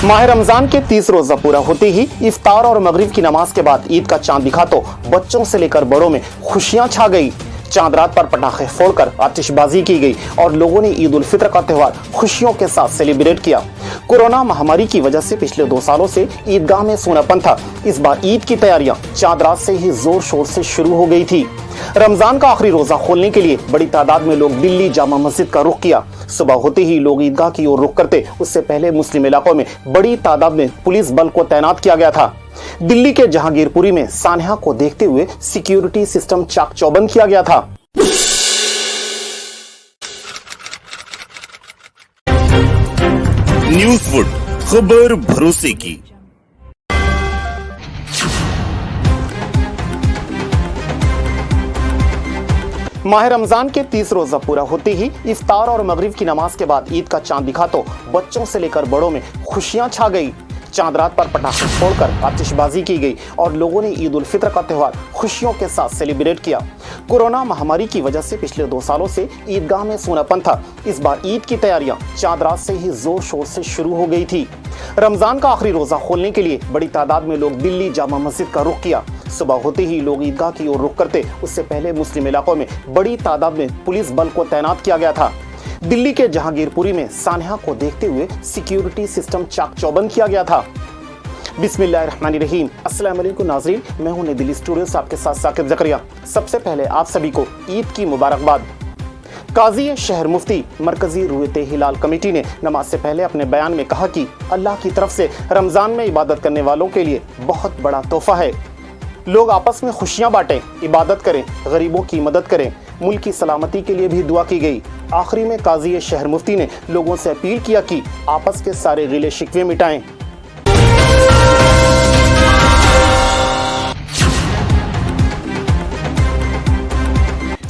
माह रमजान के 30 रोजा पूरा होते ही इफ्तार और मगरिब की नमाज के बाद ईद का चांद दिखा तो बच्चों से लेकर बड़ों में खुशियां छा गई। चांद रात पर पटाखे फोड़कर आतिशबाजी की गई और लोगों ने ईद उल फित्र का त्योहार खुशियों के साथ सेलिब्रेट किया। कोरोना महामारी की वजह से पिछले 2 सालों से ईदगाह में सूनापन था। इस बार ईद की तैयारियां चांद रात से ही जोर शोर से शुरू हो गई थी। रमजान का आखिरी रोजा खोलने के लिए बड़ी तादाद में लोग दिल्ली जामा मस्जिद का रुख किया। सुबह होते ही लोग ईदगाह की ओर रुख करते, उससे पहले मुस्लिम इलाकों में बड़ी तादाद में पुलिस बल को तैनात किया गया था। दिल्ली के जहांगीरपुरी में सान्हा को देखते हुए सिक्योरिटी सिस्टम चाक चौबंद किया गया था। न्यूज़वुड, खबर भरोसे की। माह रमजान के 30 रोजा पूरा होते ही इफ्तार और मगरिब की नमाज के बाद ईद का चांद दिखा तो बच्चों से लेकर बड़ों में खुशियां छा गई। चांद रात पर पटाखे फोड़कर आतिशबाजी की गई और लोगों ने ईद उल फित्र का त्योहार खुशियों के साथ सेलिब्रेट किया। कोरोना महामारी की वजह से पिछले 2 सालों से ईदगाह में सूनापन था। इस बार ईद की तैयारियां चांद रात से ही जोर शोर से शुरू हो गई थी। रमजान का आखिरी रोजा खोलने के लिए बड़ी तादाद में लोग दिल्ली जामा मस्जिद का रुख किया। सुबह होते ही लोग ईदगाह की ओर रुख करते, उससे पहले मुस्लिम इलाकों में बड़ी तादाद में पुलिस बल को तैनात किया गया था। दिल्ली के जहांगीरपुरी में सान्हा को देखते हुए सिक्योरिटी सिस्टम चाक चौबंद किया गया था। बिस्मिल्लाहिर्रहमानिर्रहीम। अस्सलाम वालेकुम नाज़रीन, मैं हूं नई दिल्ली स्टूडियो से आपके साथ साकिब ज़करिया। सबसे पहले आप सभी को ईद की मुबारकबाद। काजी शहर मुफ्ती मरकजी रुयत हिलाल कमेटी ने नमाज से पहले अपने बयान में कहा कि अल्लाह की तरफ से रमजान में इबादत करने वालों के लिए बहुत बड़ा तोहफा है। लोग आपस में खुशियां बांटें, इबादत करें, गरीबों की मदद करें। मुल्क की सलामती के लिए भी दुआ की गई। आखिरी में काजी शहर मुफ्ती ने लोगों से अपील किया कि आपस के सारे गिले शिकवे मिटाएं।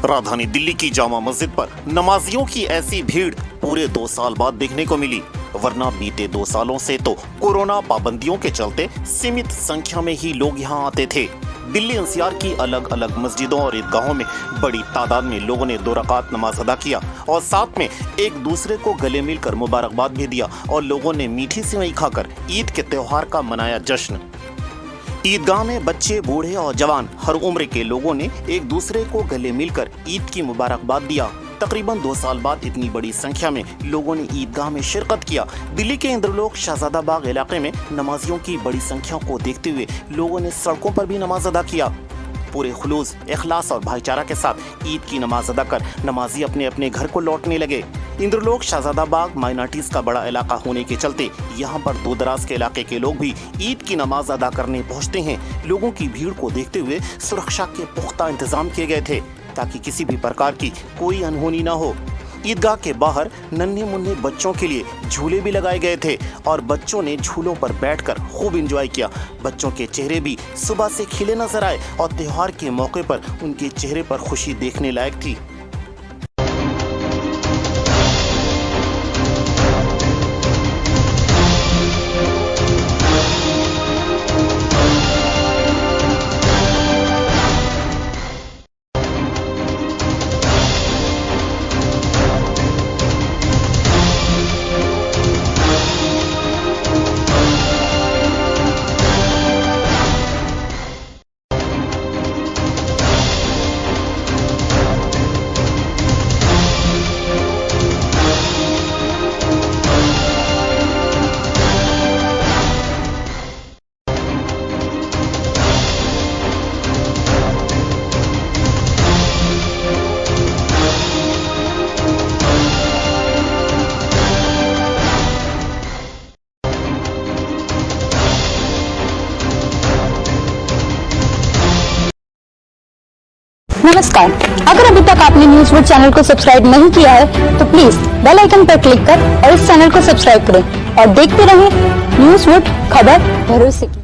राजधानी दिल्ली की जामा मस्जिद पर नमाजियों की ऐसी भीड़ पूरे 2 साल बाद देखने को मिली, वरना बीते 2 सालों से तो कोरोना पाबंदियों के चलते सीमित संख्या में ही लोग यहां आते थे। दिल्ली एनसीआर की अलग अलग मस्जिदों और ईदगाहों में बड़ी तादाद में लोगों ने 2 रकात नमाज अदा किया और साथ में एक दूसरे को गले मिलकर मुबारकबाद भी दिया और लोगों ने मीठी सेवई खाकर ईद के त्योहार का मनाया जश्न। ईदगाह में बच्चे, बूढ़े और जवान हर उम्र के लोगों ने एक दूसरे को गले मिलकर ईद की मुबारकबाद दिया। तकरीबन 2 साल बाद इतनी बड़ी संख्या में लोगों ने ईदगाह में शिरकत किया। दिल्ली के इंद्रलोक शहजादा बाग इलाके में नमाजियों की बड़ी संख्या को देखते हुए लोगों ने सड़कों पर भी नमाज अदा किया। पूरे खुलूस, इखलास और भाईचारा के साथ ईद की नमाज अदा कर नमाजी अपने अपने घर को लौटने लगे। इंद्रलोक शहजादा बाग माइनॉरिटीज का बड़ा इलाका होने के चलते यहाँ पर दूर दराज के इलाके के लोग भी ईद की नमाज अदा करने पहुँचते हैं। लोगों की भीड़ को देखते हुए सुरक्षा के पुख्ता इंतजाम किए गए थे ताकि किसी भी प्रकार की कोई अनहोनी न हो। ईदगाह के बाहर नन्हे मुन्ने बच्चों के लिए झूले भी लगाए गए थे और बच्चों ने झूलों पर बैठकर खूब एंजॉय किया। बच्चों के चेहरे भी सुबह से खिले नजर आए और त्योहार के मौके पर उनके चेहरे पर खुशी देखने लायक थी। नमस्कार, अगर अभी तक आपने न्यूज़वुड चैनल को सब्सक्राइब नहीं किया है तो प्लीज बेल आइकन पर क्लिक कर और इस चैनल को सब्सक्राइब करें और देखते रहें न्यूज़वुड, खबर भरोसे की।